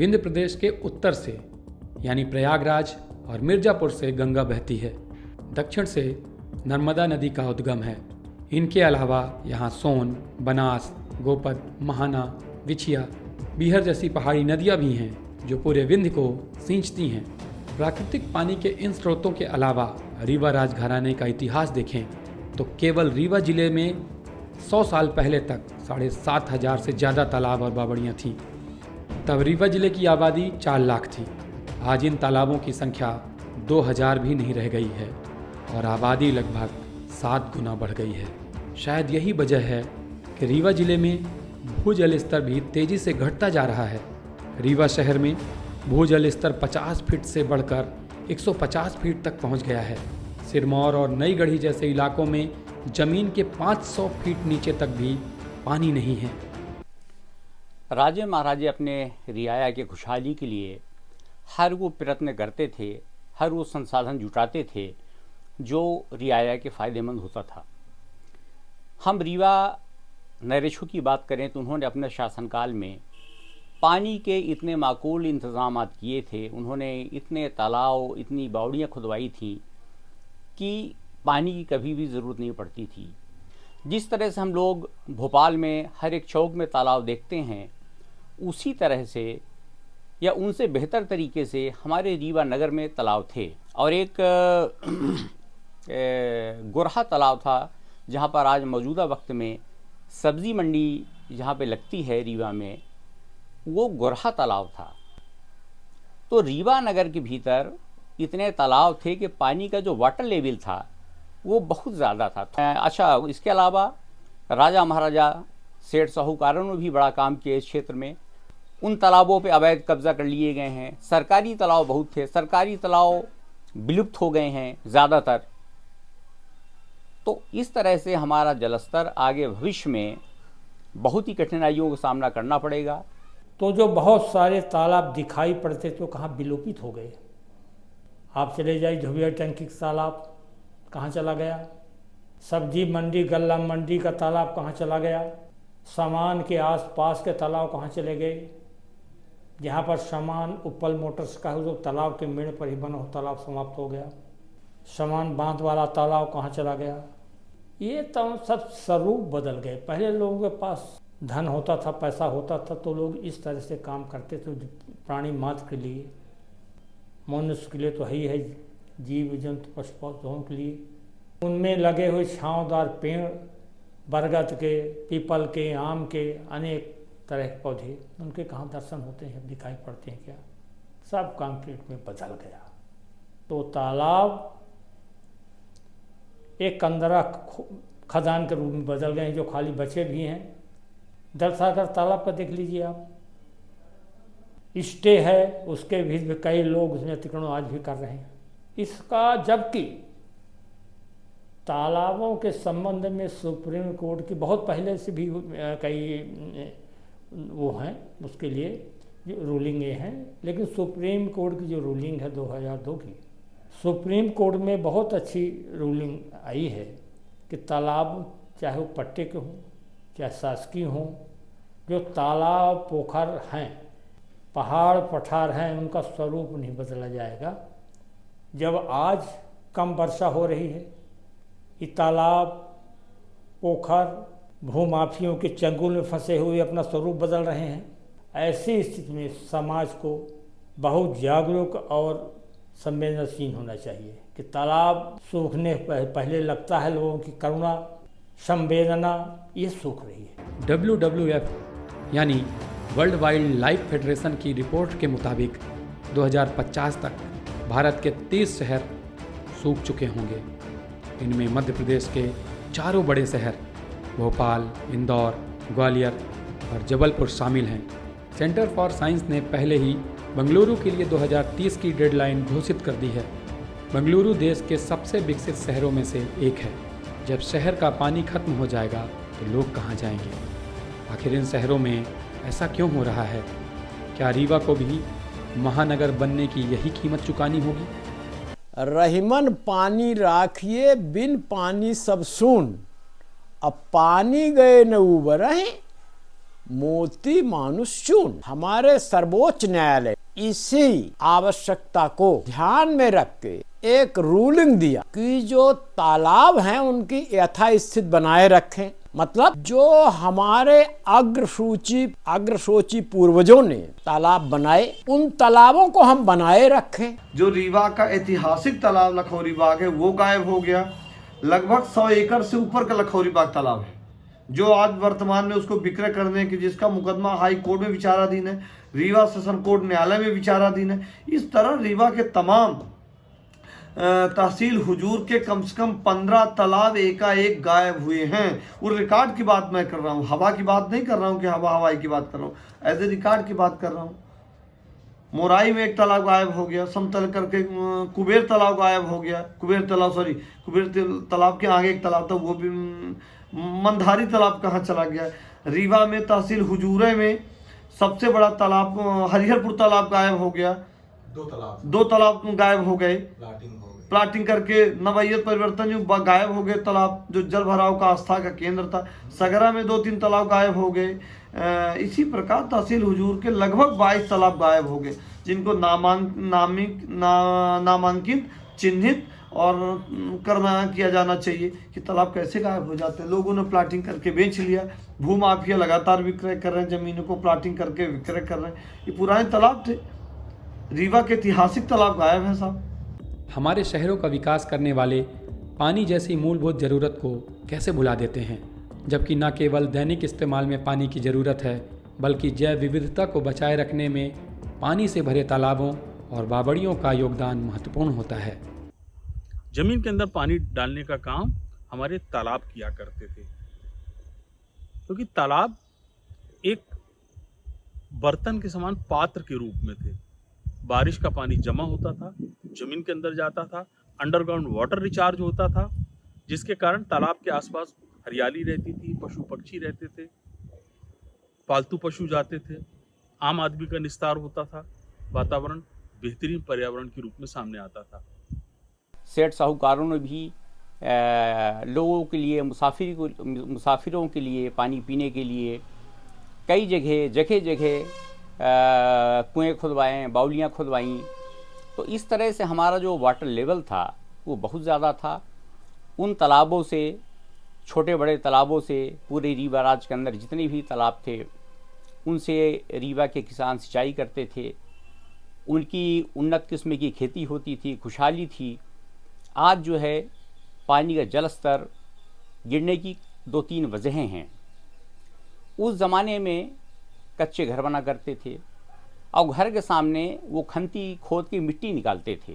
विंध्य प्रदेश के उत्तर से यानी प्रयागराज और मिर्जापुर से गंगा बहती है। दक्षिण से नर्मदा नदी का उद्गम है। इनके अलावा यहाँ सोन, बनास, गोपद, महाना, विछिया, बीहर जैसी पहाड़ी नदियाँ भी हैं जो पूरे विंध्य को सींचती हैं। प्राकृतिक पानी के इन स्रोतों के अलावा रीवा राजघराने का इतिहास देखें तो केवल रीवा जिले में 100 साल पहले तक 7,500 से ज़्यादा तालाब और बावड़ियाँ थीं। तब रीवा जिले की आबादी 4 लाख थी। आज इन तालाबों की संख्या 2,000 भी नहीं रह गई है और आबादी लगभग 7 गुना बढ़ गई है। शायद यही वजह है कि रीवा जिले में भूजल स्तर भी तेज़ी से घटता जा रहा है। रीवा शहर में भूजल स्तर 50 फीट से बढ़कर 150 फीट तक पहुंच गया है। सिरमौर और नई गढ़ी जैसे इलाकों में जमीन के 500 फीट नीचे तक भी पानी नहीं है। राजे महाराजे अपने रियाया की खुशहाली के लिए हर वो प्रयत्न करते थे, हर वो संसाधन जुटाते थे जो रियाया के फ़ायदेमंद होता था। हम रीवा नरेशों की बात करें तो उन्होंने अपने शासनकाल में पानी के इतने माकूल इंतज़ाम किए थे। उन्होंने इतने तालाब, इतनी बावड़ियाँ खुदवाई थी कि पानी की कभी भी ज़रूरत नहीं पड़ती थी। जिस तरह से हम लोग भोपाल में हर एक चौक में तालाब देखते हैं, उसी तरह से या उनसे बेहतर तरीके से हमारे रीवा नगर में तालाब थे। और एक गोरहा तालाब था जहाँ पर आज मौजूदा वक्त में सब्ज़ी मंडी जहाँ पे लगती है रीवा में, वो गोरहा तालाब था। तो रीवा नगर के भीतर इतने तालाब थे कि पानी का जो वाटर लेवल था वो बहुत ज़्यादा था। अच्छा, इसके अलावा राजा महाराजा सेठ साहूकारों ने भी बड़ा काम किया इस क्षेत्र में। उन तालाबों पे अवैध कब्जा कर लिए गए हैं। सरकारी तालाब बहुत थे, सरकारी तालाब विलुप्त हो गए हैं ज़्यादातर। तो इस तरह से हमारा जलस्तर आगे भविष्य में बहुत ही कठिनाइयों का सामना करना पड़ेगा। तो जो बहुत सारे तालाब दिखाई पड़ते तो कहाँ विलोपित हो गए। आप चले जाइए धुबिया टंकी का तालाब कहाँ चला गया, सब्जी मंडी गल्ला मंडी का तालाब कहाँ चला गया, सामान के आसपास के तालाब कहाँ चले गए। जहाँ पर सामान उपल मोटर्स का जो तालाब के मेड़ पर ही बना हो तालाब समाप्त हो गया। सामान बांध वाला तालाब कहाँ चला गया। ये तो सब स्वरूप बदल गए। पहले लोगों के पास धन होता था, पैसा होता था, तो लोग इस तरह से काम करते थे प्राणी मात्र के लिए, मनुष्य के लिए तो है ही है, जीव जंतु पशु पक्षियों के लिए। उनमें लगे हुए छांवदार पेड़, बरगद के, पीपल के, आम के, अनेक तरह के पौधे, उनके कहाँ दर्शन होते हैं, दिखाई पड़ते हैं क्या। सब कंक्रीट में बदल गया। तो तालाब एक कंदरा खदान के रूप में बदल गए हैं। जो खाली बचे भी हैं, दलसागर तालाब का देख लीजिए आप, स्टे है, उसके भी कई लोग उसमें अतिक्रमण आज भी कर रहे हैं। इसका जबकि तालाबों के संबंध में सुप्रीम कोर्ट की बहुत पहले से भी कई वो हैं, उसके लिए जो रूलिंगें हैं, लेकिन सुप्रीम कोर्ट की जो रूलिंग है 2002 की, सुप्रीम कोर्ट में बहुत अच्छी रूलिंग आई है कि तालाब चाहे वो पट्टे के हों चाहे शासकीय हों, जो तालाब पोखर हैं, पहाड़ पठार हैं, उनका स्वरूप नहीं बदला जाएगा। जब आज कम वर्षा हो रही है, ये तालाब पोखर भूमाफियों के चंगुल में फंसे हुए अपना स्वरूप बदल रहे हैं। ऐसी स्थिति में समाज को बहुत जागरूक और संवेदनशील होना चाहिए कि तालाब सूखने पहले लगता है लोगों की करुणा संवेदना ये सूख रही है। WWF यानी वर्ल्ड वाइल्ड लाइफ फेडरेशन की रिपोर्ट के मुताबिक 2050 तक भारत के 30 शहर सूख चुके होंगे। इनमें मध्य प्रदेश के चारों बड़े शहर भोपाल, इंदौर, ग्वालियर और जबलपुर शामिल हैं। सेंटर फॉर साइंस ने पहले ही बेंगलुरु के लिए 2030 की डेडलाइन घोषित कर दी है। बेंगलुरु देश के सबसे विकसित शहरों में से एक है। जब शहर का पानी खत्म हो जाएगा तो लोग कहाँ जाएंगे। आखिर इन शहरों में ऐसा क्यों हो रहा है? क्या रीवा को भी महानगर बनने की यही कीमत चुकानी होगी? रहीमन पानी राखिए बिन पानी सब सुन, अब पानी गए न उबरहे। मोती मानुष चून। हमारे सर्वोच्च न्यायालय इसी आवश्यकता को ध्यान में रख के एक रूलिंग दिया कि जो तालाब हैं उनकी यथास्थिति बनाए रखें। मतलब जो हमारे अग्रसूची पूर्वजों ने तालाब बनाए, उन तालाबों को हम बनाए रखें। जो रीवा का ऐतिहासिक तालाब लखौरी बाग है वो गायब हो गया। लगभग 100 एकड़ से ऊपर का लखौरी बाग तालाब है जो आज वर्तमान में उसको विक्रय करने की, जिसका मुकदमा हाई कोर्ट में विचाराधीन है, रीवा सेशन कोर्ट न्यायालय में विचाराधीन है। इस तरह रीवा के तमाम तहसील हुजूर के कम से कम 15 तालाब एकाएक गायब हुए हैं। वो रिकॉर्ड की बात मैं कर रहा हूँ, हवा की बात नहीं कर रहा हूँ कि हवाई की बात कर रहा हूँ, एज ए रिकॉर्ड की बात कर रहा हूँ। मोराई में एक तालाब गायब हो गया, समतल करके कुबेर तालाब गायब हो गया। कुबेर तालाब के आगे एक तालाब था, वो भी मंधारी तालाब कहाँ चला गया। रीवा में तहसील हुजूरे में सबसे बड़ा तालाब हरिहरपुर तालाब गायब हो गया। दो तालाब गायब हो गए, प्लाटिंग करके नवैयत परिवर्तन जो गायब हो गए तालाब, जो जल भराव का आस्था का केंद्र था। सगरा में 2-3 तालाब गायब हो गए। इसी प्रकार तहसील हुजूर के लगभग 22 तालाब गायब हो गए, जिनको नामांकित, चिन्हित और करना किया जाना चाहिए कि तालाब कैसे गायब हो जाते हैं। लोगों ने प्लाटिंग करके बेच लिया। भूमाफिया लगातार विक्रय कर रहे हैं, जमीनों को प्लाटिंग करके विक्रय कर रहे हैं। ये पुराने तालाब थे, रीवा के ऐतिहासिक तालाब गायब हैं साहब। हमारे शहरों का विकास करने वाले पानी जैसी मूलभूत ज़रूरत को कैसे भुला देते हैं, जबकि न केवल दैनिक इस्तेमाल में पानी की ज़रूरत है, बल्कि जैव विविधता को बचाए रखने में पानी से भरे तालाबों और बावड़ियों का योगदान महत्वपूर्ण होता है। जमीन के अंदर पानी डालने का काम हमारे तालाब किया करते थे, क्योंकि तालाब एक बर्तन के समान पात्र के रूप में थे। बारिश का पानी जमा होता था, जमीन के अंदर जाता था, अंडरग्राउंड वाटर रिचार्ज होता था, जिसके कारण तालाब के आसपास हरियाली रहती थी, पशु पक्षी रहते थे, पालतू पशु जाते थे, आम आदमी का निस्तार होता था, वातावरण बेहतरीन पर्यावरण के रूप में सामने आता था। सेठ साहूकारों ने भी लोगों के लिए, मुसाफिरों के लिए पानी पीने के लिए कई जगह कुएं खुदवाएँ, बाउलियाँ खुदवाईं। तो इस तरह से हमारा जो वाटर लेवल था वो बहुत ज़्यादा था। उन तालाबों से, छोटे बड़े तालाबों से, पूरे रीवा राज्य के अंदर जितने भी तालाब थे उनसे रीवा के किसान सिंचाई करते थे। उनकी उन्नत किस्म की खेती होती थी, खुशहाली थी। आज जो है पानी का जल स्तर गिरने की 2-3 वजहें हैं। उस ज़माने में कच्चे घर बना करते थे और घर के सामने वो खंती खोद के मिट्टी निकालते थे,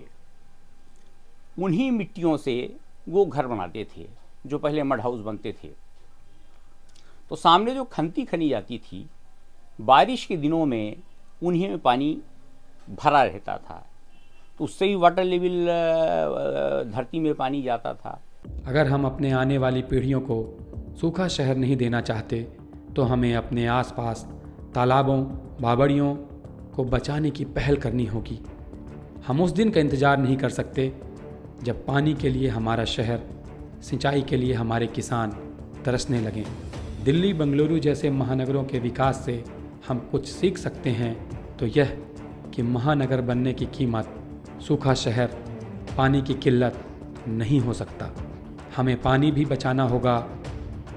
उन्हीं मिट्टियों से वो घर बनाते थे जो पहले मड हाउस बनते थे। तो सामने जो खंती खनी जाती थी, बारिश के दिनों में उन्हीं में पानी भरा रहता था, तो उससे ही वाटर लेवल धरती में पानी जाता था। अगर हम अपने आने वाली पीढ़ियों को सूखा शहर नहीं देना चाहते तो हमें अपने आसपास तालाबों, बावड़ियों को बचाने की पहल करनी होगी। हम उस दिन का इंतज़ार नहीं कर सकते जब पानी के लिए हमारा शहर, सिंचाई के लिए हमारे किसान तरसने लगें। दिल्ली, बेंगलुरु जैसे महानगरों के विकास से हम कुछ सीख सकते हैं तो यह कि महानगर बनने की कीमत सूखा शहर, पानी की किल्लत नहीं हो सकता। हमें पानी भी बचाना होगा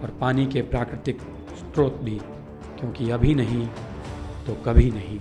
और पानी के प्राकृतिक स्रोत भी, क्योंकि अभी नहीं तो कभी नहीं।